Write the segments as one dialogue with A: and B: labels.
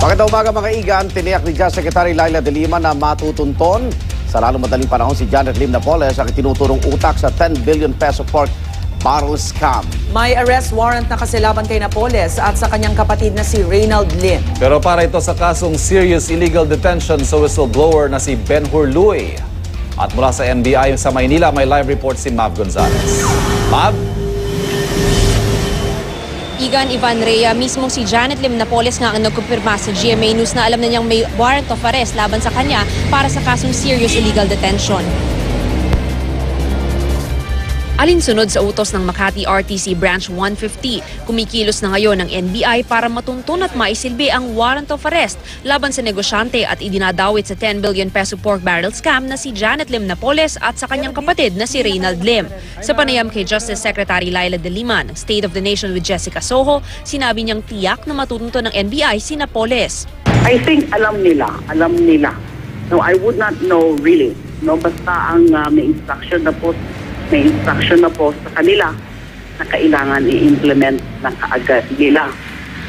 A: Magandang umaga mga igan, tiniyak ni Justice Secretary Leila de Lima na matutunton sa lalong madaling panahon si Janet Lim Napoles ang itinuturong utak sa 10 billion peso pork barrel scam.
B: May arrest warrant na kasi laban kay Napoles at sa kanyang kapatid na si Reynald Lim.
C: Pero para ito sa kasong serious illegal detention sa whistleblower na si Ben-Hur Luy. At mula sa NBI sa Maynila, may live report si Mav Gonzalez. Mav?
D: Ivan Rhea, mismong si Janet Lim Napoles nga ang nagkumpirma sa GMA News na alam na niyang may warrant of arrest laban sa kanya para sa kasong serious illegal detention. Alinsunod sa utos ng Makati RTC Branch 150, kumikilos na ngayon ng NBI para matuntun at maisilbi ang warrant of arrest laban sa negosyante at idinadawit sa 10 billion peso pork barrel scam na si Janet Lim Napoles at sa kanyang kapatid na si Reynald Lim. Sa panayam kay Justice Secretary Leila de Lima ng State of the Nation with Jessica Soho, sinabi niyang tiyak na matutunton ng NBI si Napoles.
E: I think alam nila. No, I would not know really. No, basta ang may instruction na po sa kanila na kailangan i-implement na kaagad nila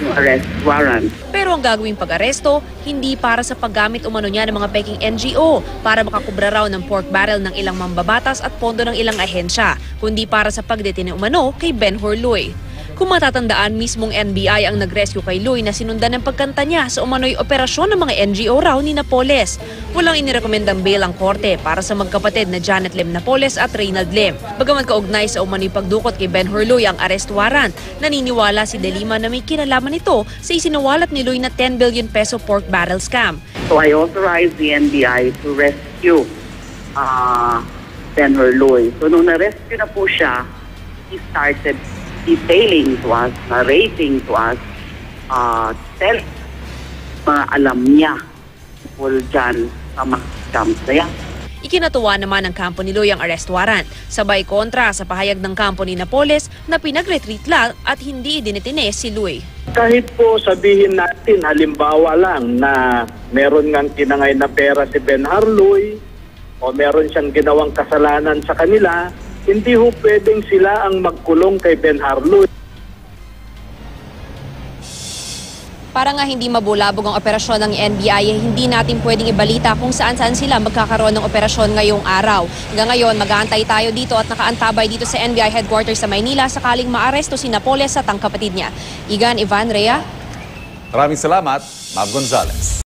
E: yung arrest warrant.
D: Pero ang gagawing pag-aresto, hindi para sa paggamit umano niya ng mga peking NGO para makakubra raw ng pork barrel ng ilang mambabatas at pondo ng ilang ahensya, kundi para sa pagdetine umano kay Ben-Hur Luy. Kung matatandaan, mismong NBI ang nag-rescue kay Luy na sinundan ng pagkanta niya sa umano'y operasyon ng mga NGO raw ni Napoles. Walang inirekomendang bail ang korte para sa magkapatid na Janet Lim Napoles at Reynald Lim. Bagaman kaugnay sa umano'y pagdukot kay Ben-Hur Luy ang arrest warrant, naniniwala si De Lima na may kinalaman ito sa isinawalat ni Luy na 10 billion peso pork barrel scam.
E: So I authorized the NBI to rescue Ben-Hur Luy. So nung na-rescue na po siya, he started detailing to us, narrating to us, telling mga alam niya tungkol dyan sa mga scams na yan.
D: Ikinatuwa naman ng kampo ni Luy ang arrest warrant, sabay kontra sa pahayag ng kampo ni Napoles na pinag-retreat lang at hindi dinetine si Luy.
F: Kahit po sabihin natin halimbawa lang na meron ngang tinangay na pera si Ben-Hur Luy o meron siyang ginawang kasalanan sa kanila, hindi ho pwedeng sila ang magkulong kay Ben-Hur Luy.
D: Para nga hindi mabulabog ang operasyon ng NBI, hindi natin pwedeng ibalita kung saan-saan sila magkakaroon ng operasyon ngayong araw. Hanggang ngayon, mag-aantay tayo dito at nakaantabay dito sa NBI headquarters sa Maynila sakaling maaresto si Napoles at ang kapatid niya. Ivan Rhea.
C: Maraming salamat, Mav Gonzalez.